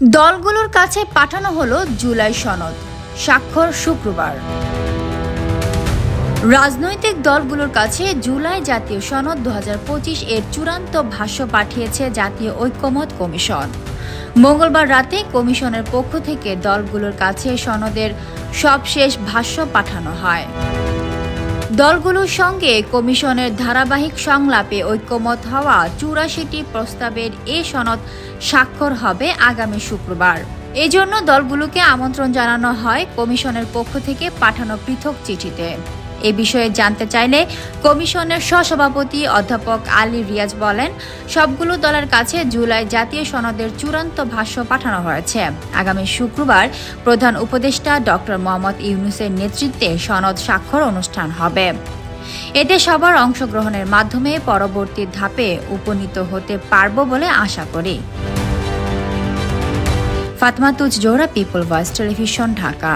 দলগুলোর কাছে পাঠানো হলো জুলাই সনদ, স্বাক্ষর শুক্রবার। রাজনৈতিক দলগুলোর কাছে জুলাই জাতীয় সনদ 2025 এর চূড়ান্ত ভাষ্য পাঠিয়েছে জাতীয় ঐকমত্য কমিশন। মঙ্গলবার রাতে কমিশনের পক্ষ থেকে দলগুলোর কাছে সনদের সবশেষ ভাষ্য পাঠানো হয়। দলগুলোর সঙ্গে কমিশনের ধারাবাহিক সংলাপে ঐকমত হওয়া 84টি প্রস্তাবের এ সনদ স্বাক্ষর হবে আগামী শুক্রবার। এজন্য দলগুলোকে আমন্ত্রণ জানানো হয় কমিশনের পক্ষ থেকে পাঠানো পৃথক চিঠিতে। এ বিষয়ে জানতে চাইলে কমিশনের সহসভাপতি অধ্যাপক আলী রিয়াজ বলেন, সবগুলো দলের কাছে জুলাই জাতীয় সনদের চূড়ান্ত ভাষ্য পাঠানো হয়েছে। আগামী শুক্রবার প্রধান উপদেষ্টা ডক্টর মোহাম্মদ ইউনূসের নেতৃত্বে সনদ স্বাক্ষর অনুষ্ঠান হবে। এতে সবার অংশগ্রহণের মাধ্যমে পরবর্তী ধাপে উপনীত হতে পারব বলে আশা করি। Fatema Tuz Zohra, people voice television, Dhaka.